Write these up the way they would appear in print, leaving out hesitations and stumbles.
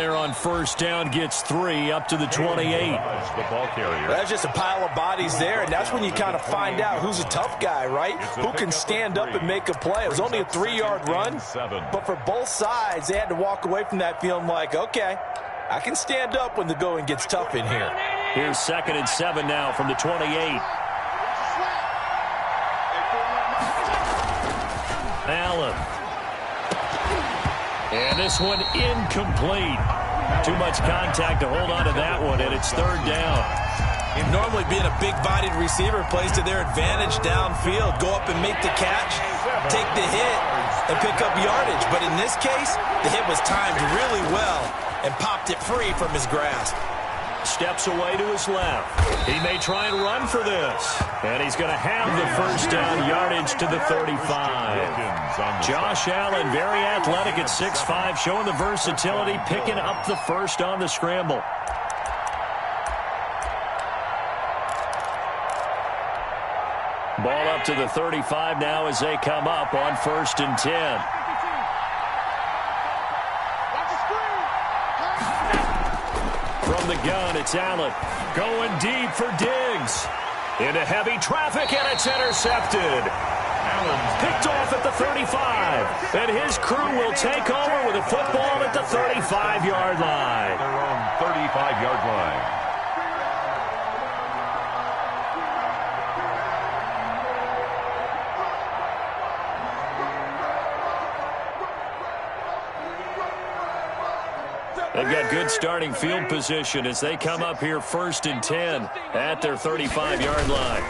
there on first down, gets 3 up to the 28. That's just a pile of bodies there, and that's when you kind of find out who's a tough guy, right? Who can stand up and make a play. It was only a 3-yard run, but for both sides, they had to walk away from that feeling like, okay, I can stand up when the going gets tough in here. Here's 2nd and 7 now from the 28. Allen. And this one incomplete. Too much contact to hold on to that one, and it's 3rd down. Normally being a big-bodied receiver plays to their advantage downfield. Go up and make the catch, take the hit, and pick up yardage. But in this case, the hit was timed really well and popped it free from his grasp. Steps away to his left. He may try and run for this. And he's going to have the first down, yardage to the 35. Josh Allen, very athletic at 6'5", showing the versatility, picking up the first on the scramble. Ball up to the 35 now as they come up on 1st and 10. From the gun, it's Allen. Going deep for Diggs. Into heavy traffic, and it's intercepted. Picked off at the 35. And his crew will take over with a football at the 35-yard line. Their own 35-yard line. They've got good starting field position as they come up here 1st and 10 at their 35-yard line.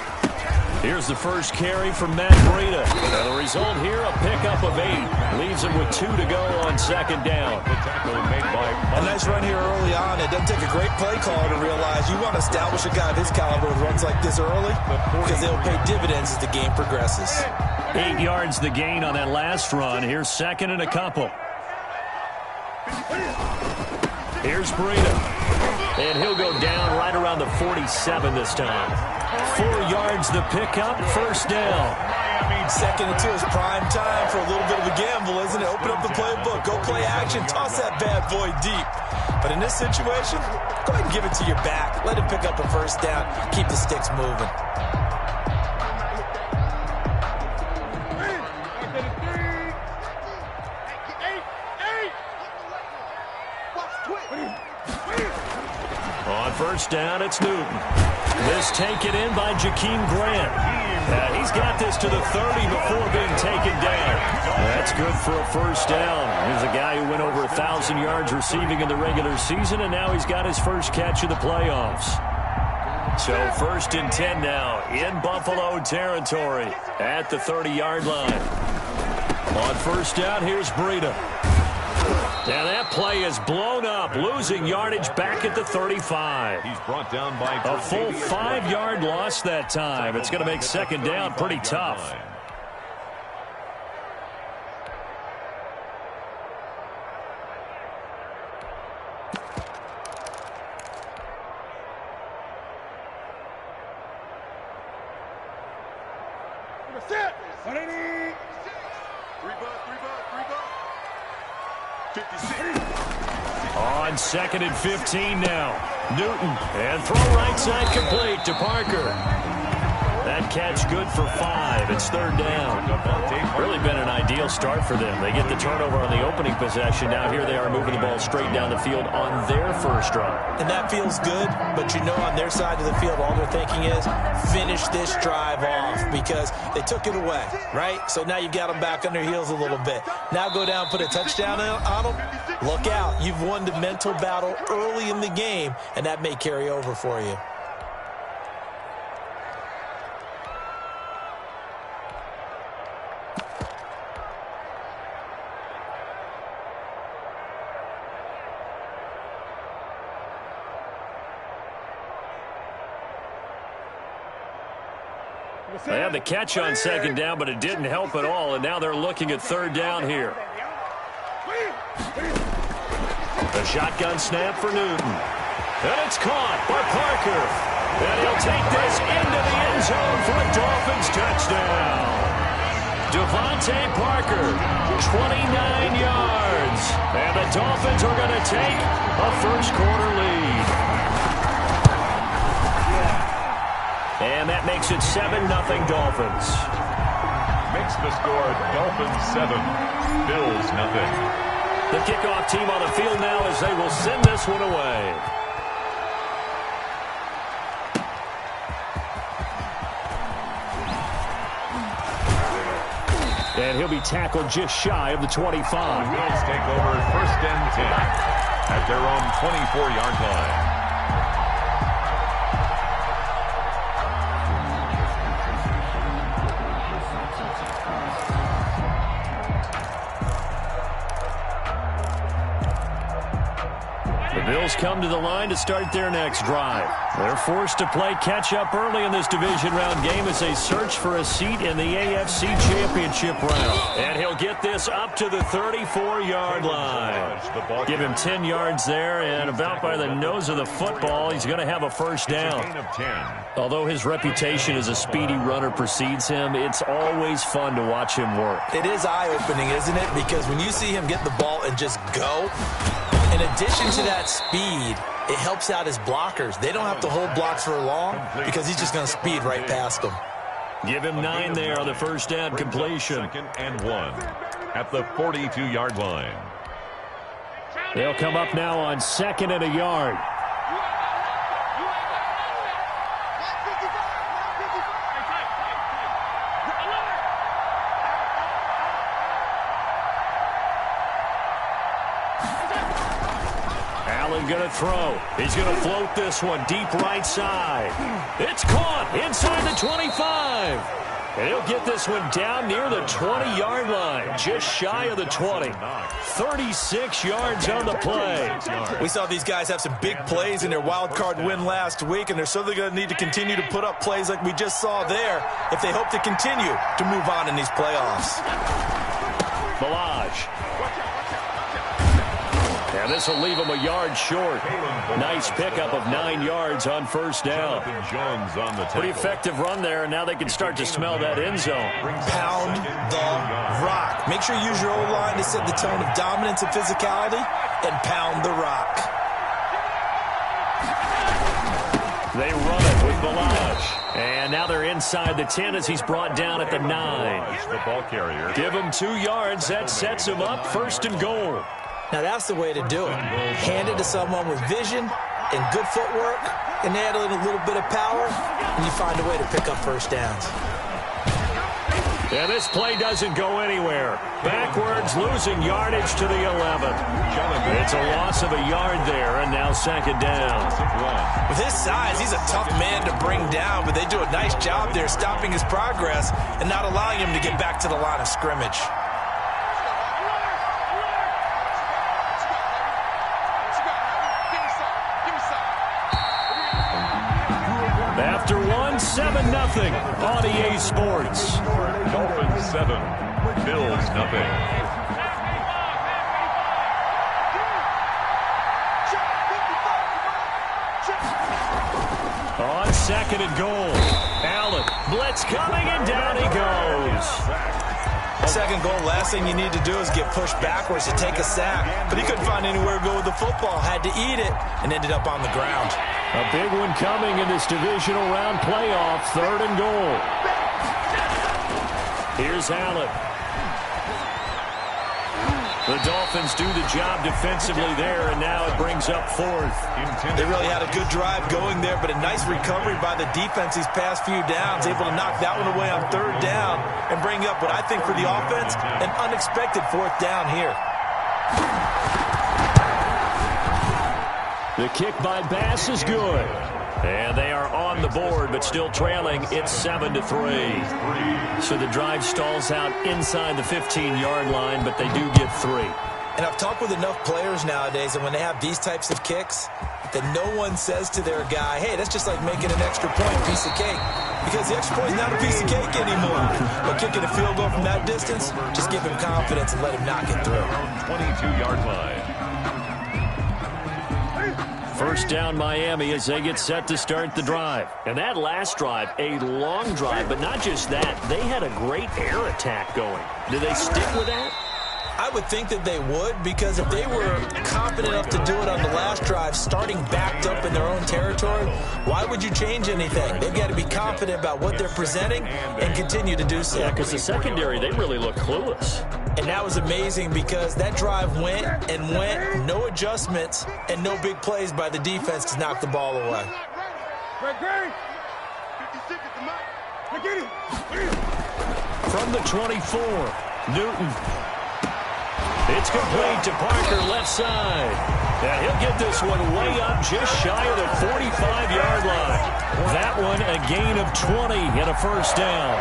Here's the first carry from Matt Breida. And the result here, a pickup of 8. Leaves him with 2 to go on 2nd down. A nice run here early on. It doesn't take a great play caller to realize you want to establish a guy of his caliber with runs like this early because they'll pay dividends as the game progresses. 8 yards the gain on that last run. Here's 2nd and a couple. Here's Breida. And he'll go down right around the 47 this time. 4 yards the pickup, first down. 2nd and 2 is prime time for a little bit of a gamble, isn't it? Open up the playbook, go play action, toss that bad boy deep. But in this situation, go ahead and give it to your back. Let him pick up a first down, keep the sticks moving. On first down, it's Newton. This taken in by Jakeem Grant. He's got this to the 30 before being taken down. That's good for a first down. Here's a guy who went over 1,000 yards receiving in the regular season, and now he's got his first catch of the playoffs. So 1st and 10 now in Buffalo territory at the 30-yard line. On first down, here's Breida. Now that play is blown up, losing yardage back at the 35. He's brought down by a full 5-yard loss that time. It's going to make 2nd down pretty tough. On 2nd and 15 now. Newton, and throw right side complete to Parker. That catch good for 5. It's 3rd down. Really been an ideal start for them. They get the turnover on the opening possession. Now here they are moving the ball straight down the field on their first drive. And that feels good, but you know on their side of the field all they're thinking is finish this drive off because they took it away, right? So now you've got them back on their heels a little bit. Now go down, put a touchdown on them. Look out. You've won the mental battle early in the game, and that may carry over for you. They had the catch on 2nd down, but it didn't help at all, and now they're looking at 3rd down here. The shotgun snap for Newton. And it's caught by Parker. And he'll take this into the end zone for a Dolphins touchdown. Devontae Parker, 29 yards. And the Dolphins are going to take a first-quarter lead. And that makes it 7-0 Dolphins. Makes the score Dolphins 7, Bills nothing. The kickoff team on the field now as they will send this one away. And he'll be tackled just shy of the 25. The Bills take over 1st and 10 at their own 24-yard line. Bills come to the line to start their next drive. They're forced to play catch-up early in this division round game as they search for a seat in the AFC Championship round. And he'll get this up to the 34-yard line. Give him 10 yards there, and about by the nose of the football, he's going to have a first down. Although his reputation as a speedy runner precedes him, it's always fun to watch him work. It is eye-opening, isn't it? Because when you see him get the ball and just go, in addition to that speed, it helps out his blockers. They don't have to hold blocks for long because he's just going to speed right past them. Give him 9 there on the first down completion. 2nd and 1 at the 42-yard line. They'll come up now on 2nd and a yard. Going to throw. He's going to float this one deep right side. It's caught inside the 25. And he'll get this one down near the 20-yard line, just shy of the 20. 36 yards on the play. We saw these guys have some big plays in their wild card win last week, and they're certainly going to need to continue to put up plays like we just saw there if they hope to continue to move on in these playoffs. Balaj. And this will leave him a yard short. Nice pickup of 9 yards on first down. Pretty effective run there, and now they can start to smell that end zone. Pound the rock. Make sure you use your O-line to set the tone of dominance and physicality, and pound the rock. They run it with Balaj. And now they're inside the 10 as he's brought down at the 9. The ball carrier. Give him 2 yards. That sets him up 1st and goal. Now, that's the way to do it. Hand it to someone with vision and good footwork, and add a little bit of power, and you find a way to pick up first downs. Yeah, this play doesn't go anywhere. Backwards, losing yardage to the 11. It's a loss of a yard there, and now 2nd down. With his size, he's a tough man to bring down, but they do a nice job there stopping his progress and not allowing him to get back to the line of scrimmage. After 7-0 on EA Sports. Dolphins 7, Bills nothing. On 2nd and goal. Allen, blitz coming, and down he goes. 2nd goal, last thing you need to do is get pushed backwards to take a sack. But he couldn't find anywhere to go with the football. Had to eat it and ended up on the ground. A big one coming in this divisional round playoff. 3rd and goal. Here's Allen. The Dolphins do the job defensively there, and now it brings up 4th. They really had a good drive going there, but a nice recovery by the defense these past few downs, able to knock that one away on 3rd down and bring up what I think for the offense, an unexpected 4th down here. The kick by Bass is good. And they are on the board, but still trailing. It's 7-3. So the drive stalls out inside the 15-yard line, but they do get 3. And I've talked with enough players nowadays, and when they have these types of kicks, that no one says to their guy, hey, that's just like making an extra point, piece of cake. Because the extra point is not a piece of cake anymore. But kicking a field goal from that distance, just give him confidence and let him knock it through. 22-yard line. First down Miami as they get set to start the drive. And that last drive, a long drive, but not just that. They had a great air attack going. Do they stick with that? I would think that they would, because if they were confident enough to do it on the last drive, starting backed up in their own territory, why would you change anything? They've got to be confident about what they're presenting and continue to do so. Yeah, because the secondary, they really look clueless. And that was amazing because that drive went and went, no adjustments, and no big plays by the defense to knock the ball away. From the 24, Newton. It's complete to Parker, left side. And he'll get this one way up just shy of the 45-yard line. That one a gain of 20 and a first down.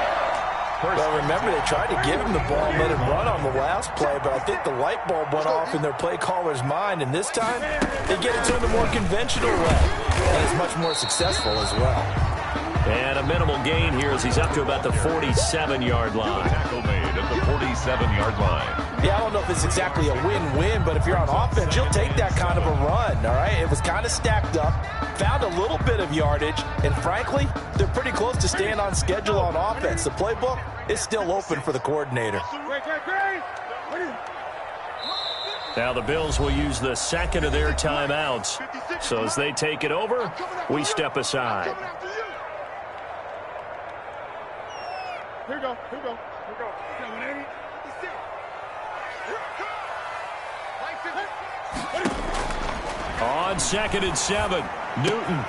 Well, remember, they tried to give him the ball and let him run on the last play, but I think the light bulb went off in their play caller's mind, and this time they get it to him the more conventional way, and it's much more successful as well. And a minimal gain here as he's up to about the 47-yard line. Tackle made at the 47-yard line. Yeah, I don't know if it's exactly a win-win, but if you're on offense, you'll take that kind of a run, all right? It was kind of stacked up, found a little bit of yardage, and frankly, they're pretty close to staying on schedule on offense. The playbook is still open for the coordinator. Now the Bills will use the second of their timeouts. So as they take it over, we step aside. Here we go. Here we go. Here we go. 780. On 2nd and 7, Newton.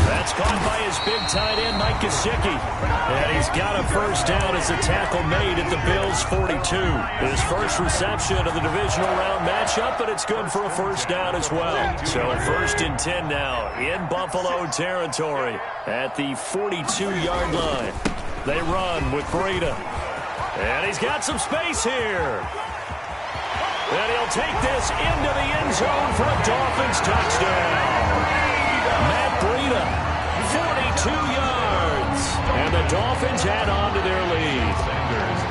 That's caught by his big tight end, Mike Gesicki. And he's got a first down as a tackle made at the Bills' 42. His first reception of the divisional round matchup, but it's good for a first down as well. So 1st and 10 now in Buffalo territory at the 42-yard line. They run with Breida. And he's got some space here. And he'll take this into the end zone for a Dolphins touchdown. Matt Breida, 42 yards. And the Dolphins add on to their lead.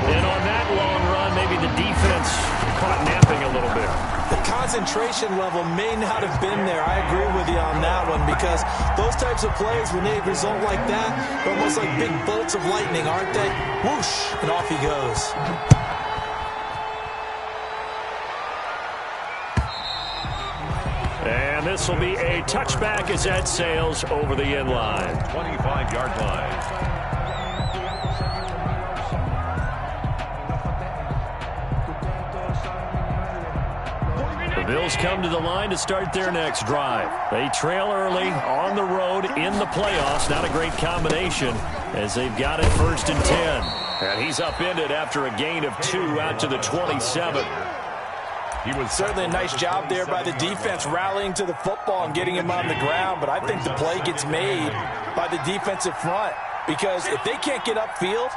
And on that long run, maybe the defense caught napping a little bit. The concentration level may not have been there. I agree with you on that one, because those types of plays, when they result like that, they're almost like big bolts of lightning, aren't they? Whoosh, and off he goes. And this will be a touchback as that sails over the end line. 25-yard line. The Bills come to the line to start their next drive. They trail early on the road in the playoffs. Not a great combination as they've got it 1st and 10. And he's upended after a gain of 2 out to the 27. He was certainly a nice job there by the defense rallying to the football and getting him on the ground, but I think the play gets made by the defensive front, because if they can't get upfield,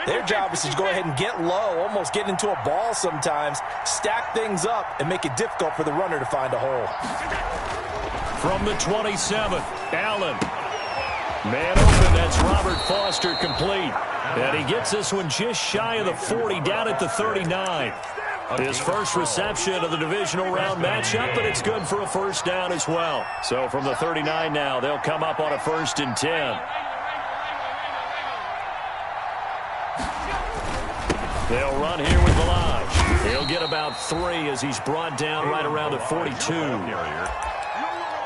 their job is to go ahead and get low, almost get into a ball sometimes, stack things up, and make it difficult for the runner to find a hole. From the 27, Allen. Man open, that's Robert Foster complete. And he gets this one just shy of the 40, down at the 39. His first reception of the divisional round matchup, but it's good for a first down as well. So from the 39 now, they'll come up on a 1st and 10. They'll run here with Balaj. He'll get about 3 as he's brought down right around the 42.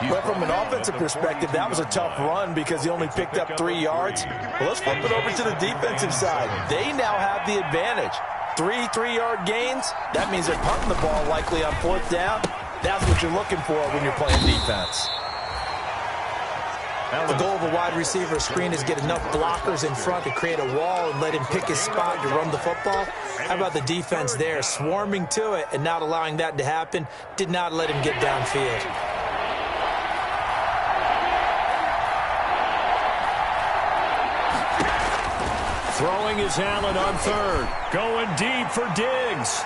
But from an offensive perspective, that was a tough run because he only picked up 3 yards. Well, let's flip it over to the defensive side. They now have the advantage. 3 3-yard gains, that means they're punting the ball likely on 4th down. That's what you're looking for when you're playing defense. The goal of a wide receiver screen is get enough blockers in front to create a wall and let him pick his spot to run the football. How about the defense there, swarming to it and not allowing that to happen? Did not let him get downfield. Throwing is Allen on 3rd. Going deep for Diggs.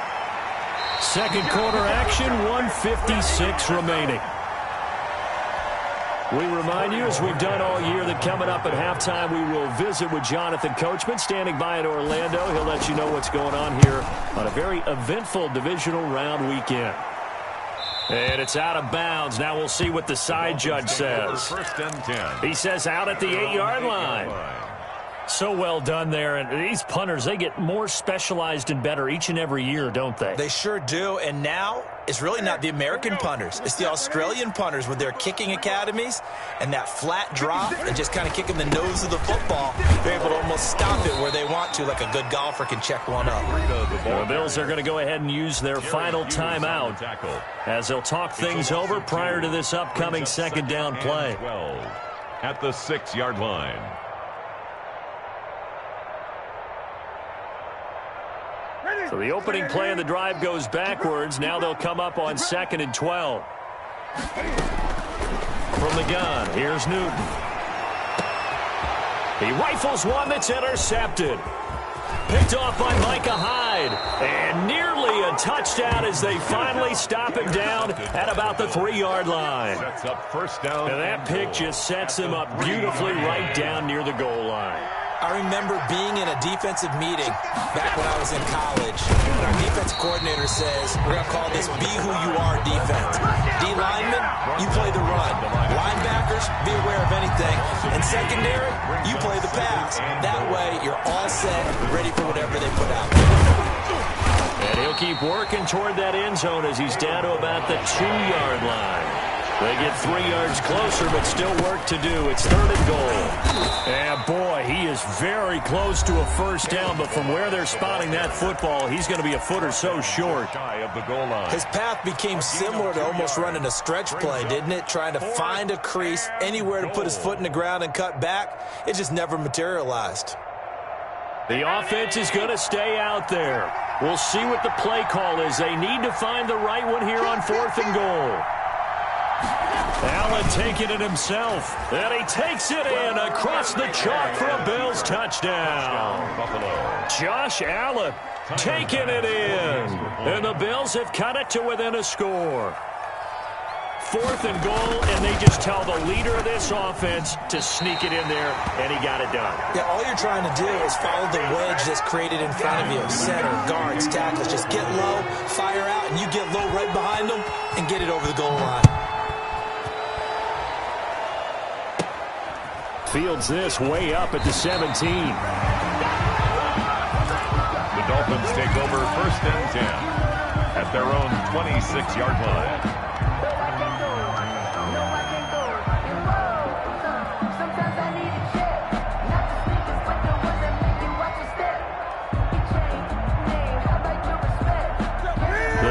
Second quarter action, 1:56 remaining. We remind you, as we've done all year, that coming up at halftime, we will visit with Jonathan Coachman, standing by in Orlando. He'll let you know what's going on here on a very eventful divisional round weekend. And it's out of bounds. Now we'll see what the side judge says. First and 10. He says out at the 8-yard line. So well done there. And these punters, they get more specialized and better each and every year, don't they? They sure do. And now it's really not the American punters. It's the Australian punters with their kicking academies and that flat drop and just kind of kicking the nose of the football. They're able to almost stop it where they want to, like a good golfer can check one up. The Bills are going to go ahead and use their final timeout as they'll talk things over prior to this upcoming second down play. 12 at the 6-yard line. So the opening play of the drive goes backwards. Now they'll come up on 2nd and 12. From the gun, here's Newton. He rifles one that's intercepted. Picked off by Micah Hyde. And nearly a touchdown as they finally stop him down at about the 3-yard line. Sets up first down. And that pick just sets him up beautifully right down near the goal line. I remember being in a defensive meeting back when I was in college, and our defense coordinator says, we're going to call this Be Who You Are defense. D linemen, you play the run. Linebackers, be aware of anything. And secondary, you play the pass. That way, you're all set, ready for whatever they put out. And he'll keep working toward that end zone as he's down to about the 2-yard line. They get 3 yards closer, but still work to do. It's 3rd and goal. And, boy, he is very close to a first down, but from where they're spotting that football, he's going to be a foot or so short. His path became similar to almost running a stretch play, didn't it? Trying to find a crease, anywhere to put his foot in the ground and cut back. It just never materialized. The offense is going to stay out there. We'll see what the play call is. They need to find the right one here on 4th and goal. Allen taking it himself, and he takes it in across the chalk for a Bills touchdown. Josh Allen taking it in, and the Bills have cut it to within a score. 4th and goal, and they just tell the leader of this offense to sneak it in there, and he got it done. Yeah, all you're trying to do is follow the wedge that's created in front of you. Center, guards, tackles, just get low, fire out, and you get low right behind them and get it over the goal line. Fields this way up at the 17. The Dolphins take over 1st and 10 at their own 26-yard line.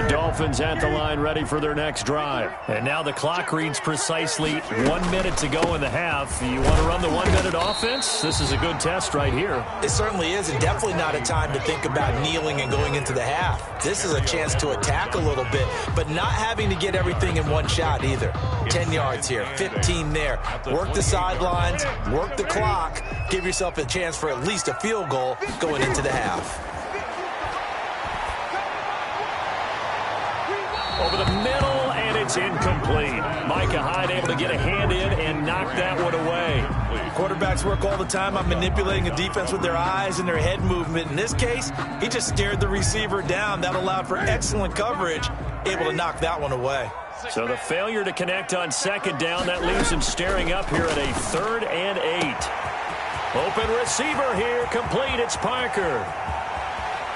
Dolphins at the line ready for their next drive. And now the clock reads precisely 1 minute to go in the half. You want to run the 1-minute offense? This is a good test right here. It certainly is, and definitely not a time to think about kneeling and going into the half. This is a chance to attack a little bit, but not having to get everything in one shot either. 10 yards here, 15 there. Work the sidelines, work the clock, give yourself a chance for at least a field goal going into the half. Over the middle, and it's incomplete. Micah Hyde able to get a hand in and knock that one away. Quarterbacks work all the time on manipulating a defense with their eyes and their head movement. In this case, he just stared the receiver down. That allowed for excellent coverage, able to knock that one away. So the failure to connect on 2nd down, that leaves him staring up here at a 3rd and 8. Open receiver here, complete. It's Parker.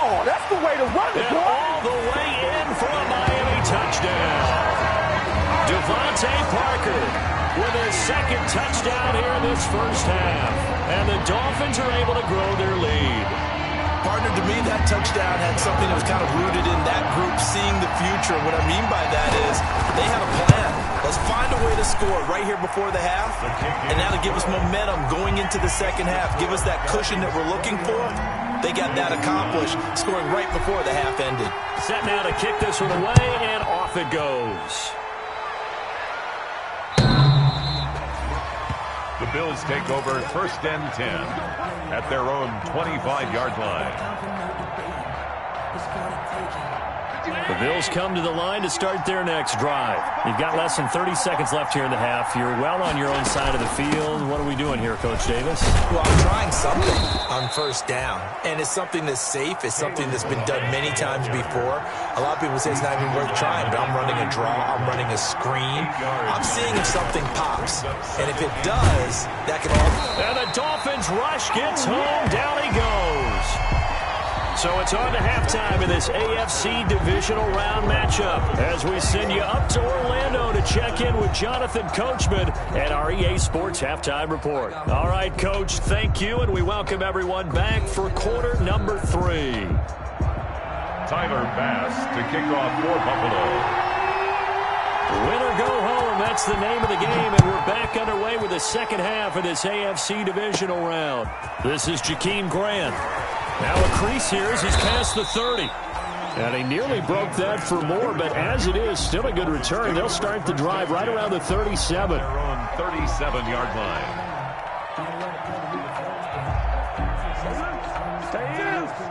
Oh, that's the way to run it, and all the way in for a Miami touchdown. Devontae Parker with his 2nd touchdown here in this first half. And the Dolphins are able to grow their lead. Partner, to me, that touchdown had something that was kind of rooted in that group seeing the future. What I mean by that is they had a plan. Let's find a way to score right here before the half, and that'll give us momentum going into the second half. Give us that cushion that we're looking for. They got that accomplished, scoring right before the half ended. Set now to kick this one away, and off it goes. The Bills take over 1st and 10 at their own 25-yard line. The Bills come to the line to start their next drive. You've got less than 30 seconds left here in the half. You're well on your own side of the field. What are we doing here, Coach Davis? Well, I'm trying something on first down, and it's something that's safe. It's something that's been done many times before. A lot of people say it's not even worth trying, but I'm running a draw. I'm running a screen. I'm seeing if something pops, and if it does, that can all... And the Dolphins rush gets home. Down he goes. So it's on to halftime in this AFC divisional round matchup as we send you up to Orlando to check in with Jonathan Coachman and our EA Sports Halftime Report. All right, Coach, thank you, and we welcome everyone back for quarter number 3. Tyler Bass to kick off for Buffalo. Win or go home, that's the name of the game, and we're back underway with the second half of this AFC divisional round. This is Jakeem Grant. Now a crease here as he's past the 30. And he nearly broke that for more, but as it is, still a good return. They'll start the drive right around the 37. Their own 37-yard line.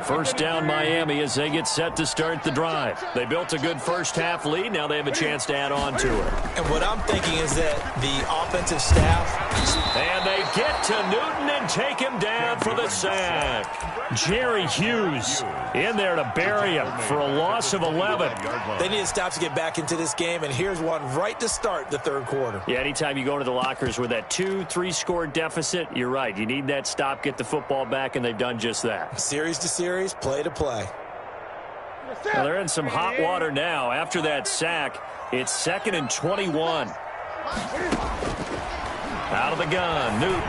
First down Miami as they get set to start the drive. They built a good first half lead. Now they have a chance to add on to it. And what I'm thinking is that the offensive staff... And they get to Newton and take him down for the sack. Jerry Hughes in there to bury him for a loss of 11. They need to stop to get back into this game, and here's one right to start the third quarter. Yeah, anytime you go into the lockers with that 2-3 score deficit, you're right. You need that stop, get the football back, and they've done just that. Series to series, play to play. Well, they're in some hot water now. After that sack, it's 2nd and 21. Out of the gun, Newton.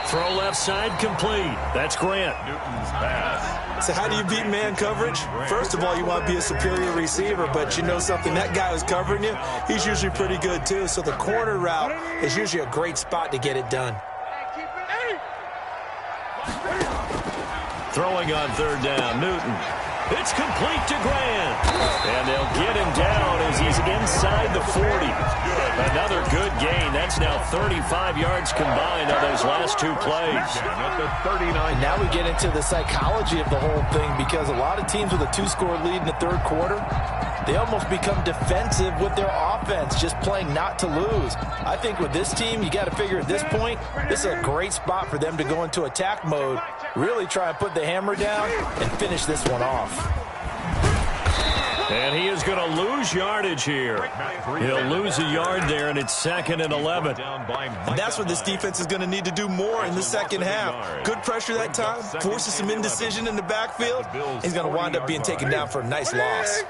Throw left side complete. That's Grant. Newton's pass. So how do you beat man coverage? First of all, you want to be a superior receiver, but you know something, that guy who's covering you, he's usually pretty good too. So the corner route is usually a great spot to get it done. Throwing on third down, Newton. It's complete to Grant. And they'll get him down as he's inside the 40. Another good gain. That's now 35 yards combined on those last two plays. At the 39. Now we get into the psychology of the whole thing, because a lot of teams with a 2-score lead in the third quarter, they almost become defensive with their offense, just playing not to lose. I think with this team, you got to figure at this point, this is a great spot for them to go into attack mode, really try and put the hammer down and finish this one off. And he is going to lose yardage here. He'll lose a yard there, and it's 2nd and 11. And that's what this defense is going to need to do more in the second half. Good pressure that time, forces some indecision in the backfield. He's going to wind up being taken down for a nice loss.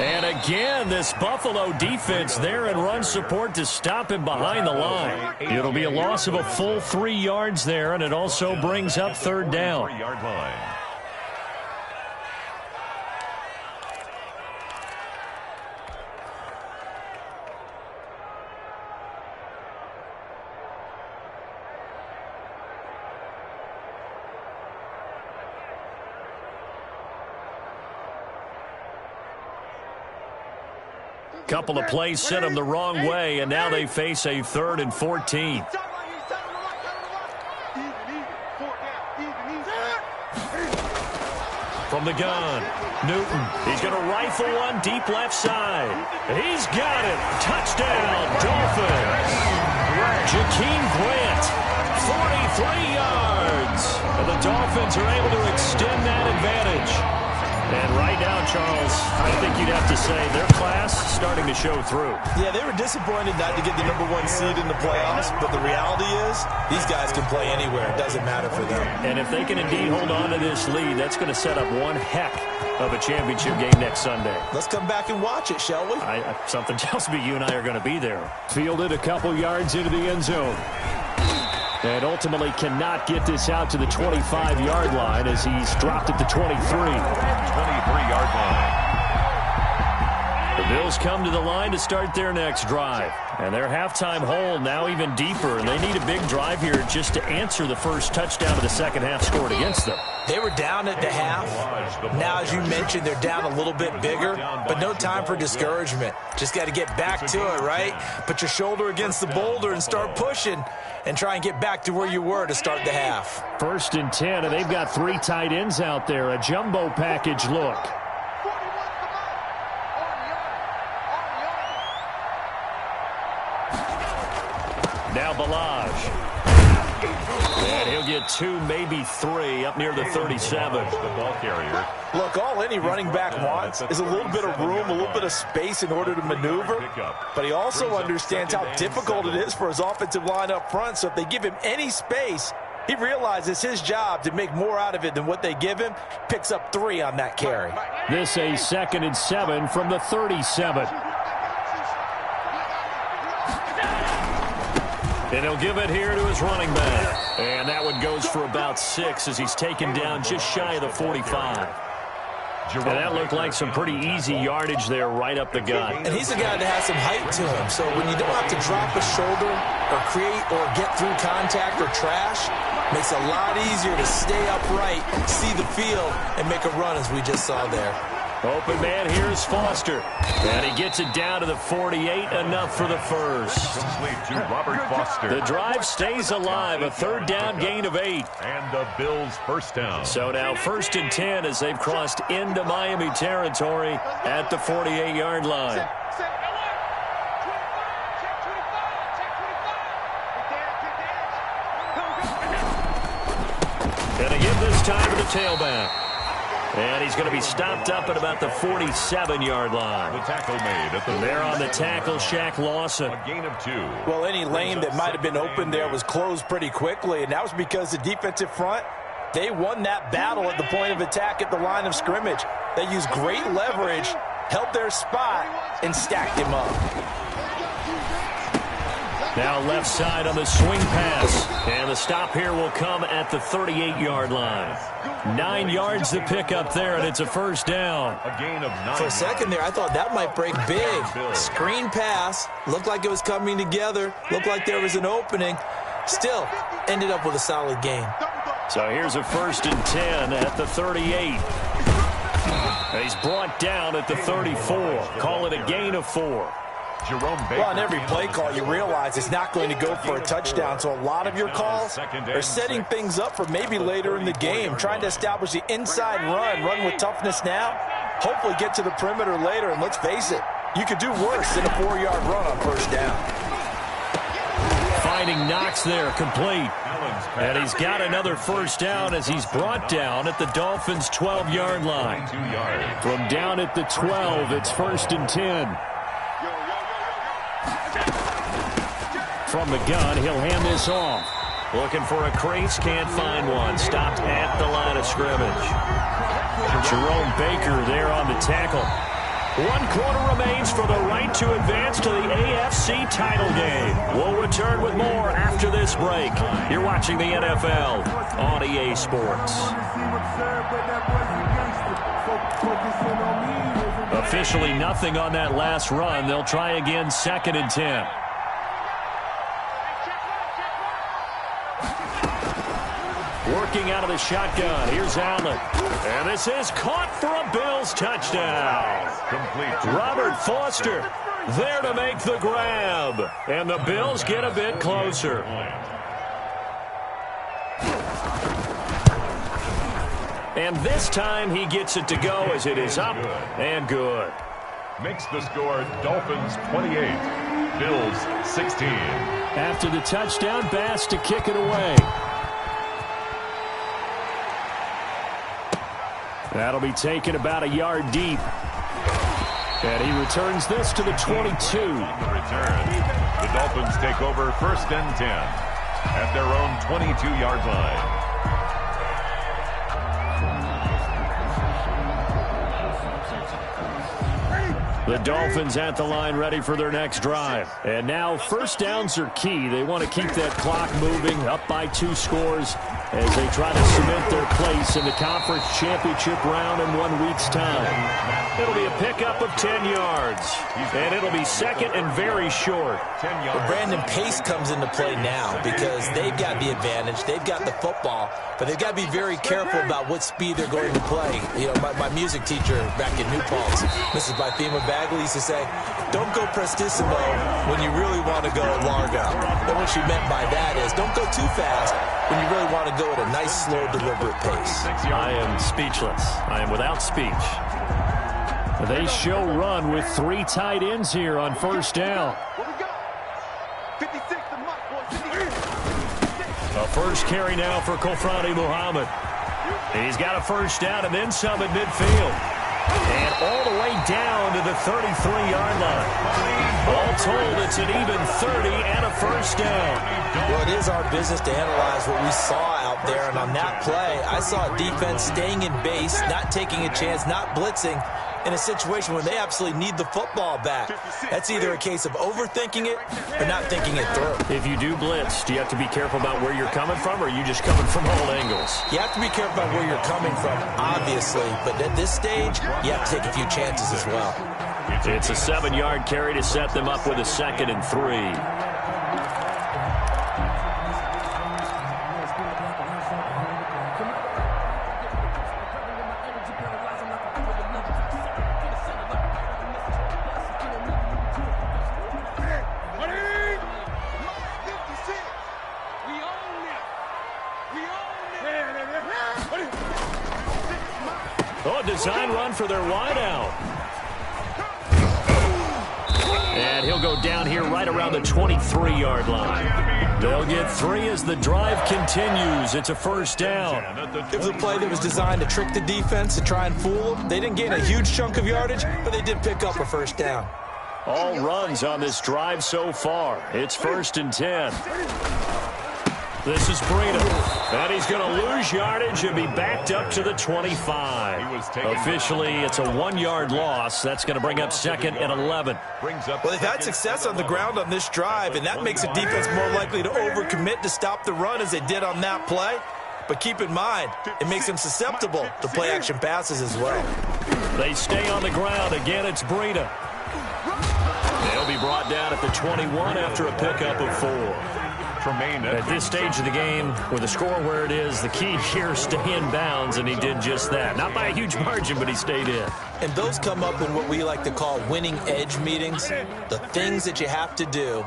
And again, this Buffalo defense there in run support to stop him behind the line. It'll be a loss of a full 3 yards there, and it also brings up third down. 3-yard line. Couple of plays sent them the wrong way, and now they face a 3rd and 14. From the gun, Newton. He's going to rifle one deep left side. He's got it. Touchdown, Dolphins. Jakeem Grant, 43 yards. And the Dolphins are able to extend that advantage. And right now, Charles, I think you'd have to say their class starting to show through. Yeah, they were disappointed not to get the #1 seed in the playoffs, but the reality is these guys can play anywhere. It doesn't matter for them. And if they can indeed hold on to this lead, that's going to set up one heck of a championship game next Sunday. Let's come back and watch it, shall we? Something tells me you and I are going to be there. Fielded a couple yards into the end zone. And ultimately cannot get this out to the 25-yard line as he's dropped at the 23. 23-yard line. The Bills come to the line to start their next drive. And their halftime hole now even deeper, and they need a big drive here just to answer the first touchdown of the second half scored against them. They were down at the half. Now, as you mentioned, they're down a little bit bigger, but no time for discouragement. Just got to get back to it, right? Put your shoulder against the boulder and start pushing and try and get back to where you were to start the half. 1st and 10, and they've got 3 tight ends out there. A jumbo package look. Now Balaj. And he'll get 2, maybe 3 up near the 37. The ball carrier. Look, all any running back wants is a little bit of room, a little bit of space in order to maneuver. But he also understands how difficult it is for his offensive line up front. So if they give him any space, he realizes his job to make more out of it than what they give him. Picks up 3 on that carry. This a 2nd and 7 from the 37. And he'll give it here to his running back. And that one goes for about 6 as he's taken down just shy of the 45. And that looked like some pretty easy yardage there right up the gut. And he's a guy that has some height to him. So when you don't have to drop a shoulder or create or get through contact or trash, makes it a lot easier to stay upright, see the field, and make a run as we just saw there. Open man, here's Foster. And he gets it down to the 48, enough for the first. Complete to Robert Foster. The drive stays alive, a 3rd down gain of 8. And the Bills' first down. So now 1st and 10 as they've crossed into Miami territory at the 48-yard line. And they give this time to the tailback. And he's going to be stopped up at about the 47-yard line. The tackle made at the there on the tackle, Shaq Lawson. A gain of 2. Well, any lane that might have been open there was closed pretty quickly, and that was because the defensive front, they won that battle at the point of attack at the line of scrimmage. They used great leverage, held their spot, and stacked him up. Now left side on the swing pass. And the stop here will come at the 38-yard line. 9 yards to pick up there, and it's a first down. A gain of 9. For a second there, I thought that might break big. Screen pass. Looked like it was coming together. Looked like there was an opening. Still, ended up with a solid gain. So here's a 1st and 10 at the 38. He's brought down at the 34. Call it a gain of 4. Well, on every play call, you realize it's not going to go for a touchdown. So a lot of your calls are setting things up for maybe later in the game, trying to establish the inside run with toughness now, hopefully get to the perimeter later. And let's face it, you could do worse than a 4-yard run on first down. Finding Knox there, complete. And he's got another first down as he's brought down at the Dolphins' 12-yard line. From down at the 12, it's 1st and 10. From the gun, he'll hand this off. Looking for a crease, can't find one. Stopped at the line of scrimmage. Jerome Baker there on the tackle. 1 quarter remains for the right to advance to the AFC title game. We'll return with more after this break. You're watching the NFL on EA Sports. Officially nothing on that last run. They'll try again, 2nd and 10. Working out of the shotgun. Here's Allen. And this is caught for a Bills touchdown. Complete. Robert Foster there to make the grab. And the Bills get a bit closer. And this time he gets it to go as it is up and good. Makes the score Dolphins 28, Bills 16. After the touchdown, Bass to kick it away. That'll be taken about a yard deep. And he returns this to the 22. On the return, the Dolphins take over 1st and 10 at their own 22-yard line. The Dolphins at the line ready for their next drive. And now first downs are key. They want to keep that clock moving, up by 2 scores as they try to cement their place in the conference championship round in 1 week's time. It'll be a pickup of 10 yards. And it'll be second and very short. 10 yards. Well, Brandon, pace comes into play now because they've got the advantage. They've got the football, but they've got to be very careful about what speed they're going to play. You know, my music teacher back in New Paltz, Mrs. Bythema Bagley, used to say, don't go prestissimo when you really want to go largo. And what she meant by that is don't go too fast when you really want to go at a nice, slow, deliberate pace. I am speechless. I am without speech. They show run with 3 tight ends here on first down. A first carry now for Kofrani Muhammad. He's got a first down and then some at midfield. And all the way down to the 33-yard line. All told, it's an even 30 and a first down. Well, it is our business to analyze what we saw out there. And on that play, I saw defense staying in base, not taking a chance, not blitzing in a situation when they absolutely need the football back. That's either a case of overthinking it or not thinking it through. If you do blitz, do you have to be careful about where you're coming from, or are you just coming from all angles? You have to be careful about where you're coming from, obviously. But at this stage, you have to take a few chances as well. It's a 7-yard carry to set them up with a 2nd and 3. Oh, design run for their wideout. And he'll go down here right around the 23-yard line. They'll get 3 as the drive continues. It's a first down. It was a play that was designed to trick the defense, to try and fool them. They didn't gain a huge chunk of yardage, but they did pick up a first down. All runs on this drive so far. It's 1st and 10. This is Breida. And he's going to lose yardage and be backed up to the 25. Officially, it's a 1-yard loss. That's going to bring up 2nd and 11. Well, they've had success on the ground on this drive, and that makes the defense more likely to overcommit to stop the run as they did on that play. But keep in mind, it makes them susceptible to play-action passes as well. They stay on the ground. Again, it's Breida. They'll be brought down at the 21 after a pickup of 4. At this stage of the game, with the score where it is, the key here is stay in bounds, and he did just that. Not by a huge margin, but he stayed in. And those come up in what we like to call winning edge meetings. The things that you have to do,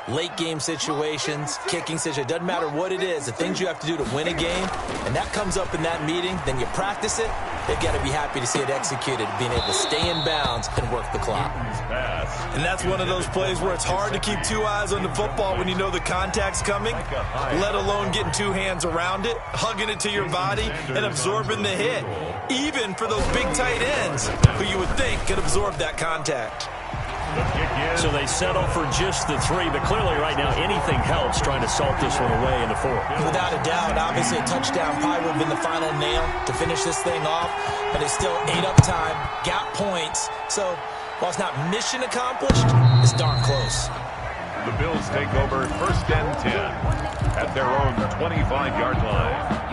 late game situations, kicking situations, doesn't matter what it is, the things you have to do to win a game, and that comes up in that meeting, then you practice it. They've got to be happy to see it executed, being able to stay in bounds and work the clock. And that's one of those plays where it's hard to keep 2 eyes on the football when you know the contact's coming, let alone getting 2 hands around it, hugging it to your body, and absorbing the hit, even for those big tight ends who you would think could absorb that contact. So they settle for just the 3, but clearly right now anything helps trying to salt this one away in the 4th. Without a doubt, obviously a touchdown probably would have been the final nail to finish this thing off, but they still ate up time, got points. So while it's not mission accomplished, it's darn close. The Bills take over 1st and 10 at their own 25-yard line.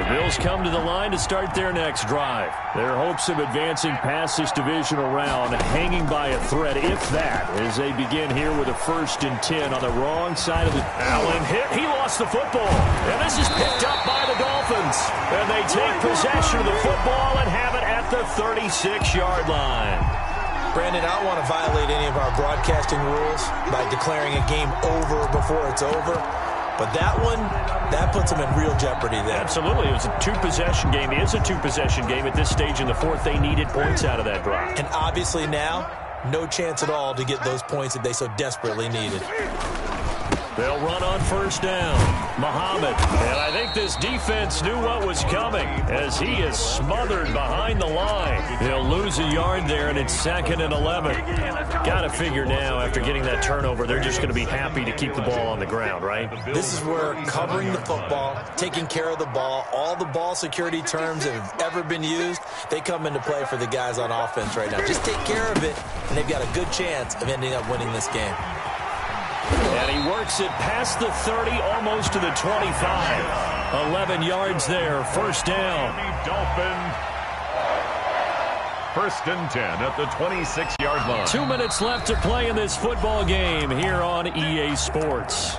Bills come to the line to start their next drive. Their hopes of advancing past this divisional round hanging by a thread, if that, as they begin here with a 1st and 10 on the wrong side of the... Allen hit. He lost the football. And this is picked up by the Dolphins. And they take possession of the football and have it at the 36-yard line. Brandon, I don't want to violate any of our broadcasting rules by declaring a game over before it's over. But that one, that puts them in real jeopardy there. Absolutely. It was a 2-possession game. It is a 2-possession game at this stage in the 4th. They needed points out of that drive. And obviously now, no chance at all to get those points that they so desperately needed. They'll run on first down. Muhammad. And I think this defense knew what was coming as he is smothered behind the line. He'll lose a yard there, and it's 2nd and 11. Got to figure now, after getting that turnover, they're just going to be happy to keep the ball on the ground, right? This is where covering the football, taking care of the ball, all the ball security terms that have ever been used, they come into play for the guys on offense right now. Just take care of it, and they've got a good chance of ending up winning this game. And he works it past the 30, almost to the 25. 11 yards there, first down. Dolphins. 1st and 10 at the 26-yard line. 2 minutes left to play in this football game here on EA Sports.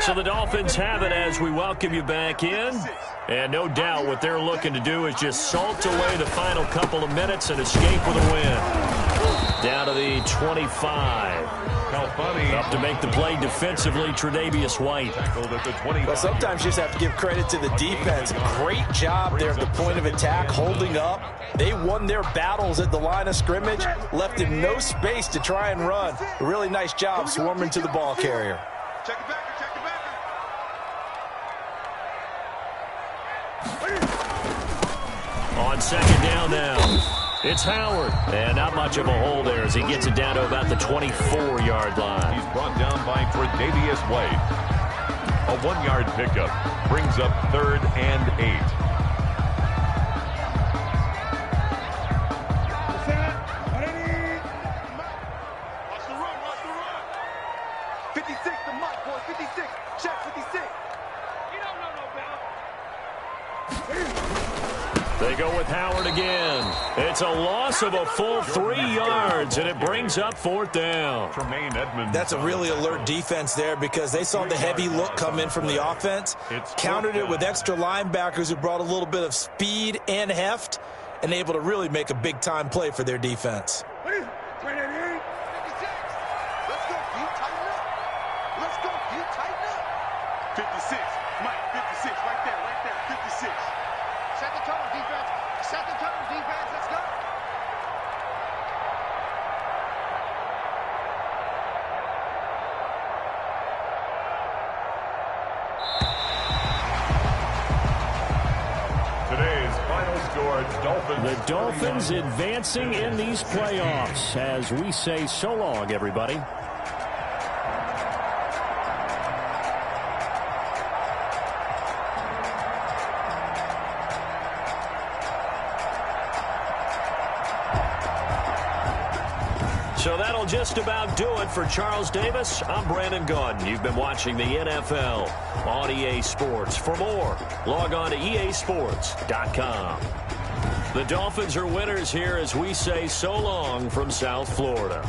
So the Dolphins have it as we welcome you back in. And no doubt what they're looking to do is just salt away the final couple of minutes and escape with a win. Down to the 25. Up to make the play defensively, Tre'Davious White. Well, sometimes you just have to give credit to the defense. Great job there at the point of attack, holding up. They won their battles at the line of scrimmage, left him no space to try and run. A really nice job swarming to the ball carrier. Check it back. On second down now, it's Howard. And not much of a hole there as he gets it down to about the 24-yard line. He's brought down by Tre'Davious White. A 1-yard pickup brings up 3rd and 8. Watch the run. 56, the mic, boy. 56. Check 56. You don't know no better. They go with Howard again. It's a loss of a full 3 yards, and it brings up 4th down. Tremaine Edmonds. That's a really alert defense there because they saw the heavy look come in from the offense, countered it with extra linebackers who brought a little bit of speed and heft, and able to really make a big-time play for their defense. Let's go, you tighten up. 56, Mike, 56, right there, 56. Set the tone, defense, let's go. Today's final score, Dolphins. The Dolphins advancing in these playoffs as we say so long, everybody. So that'll just about do it for Charles Davis. I'm Brandon Gaudin. You've been watching the NFL on EA Sports. For more, log on to easports.com. The Dolphins are winners here as we say so long from South Florida.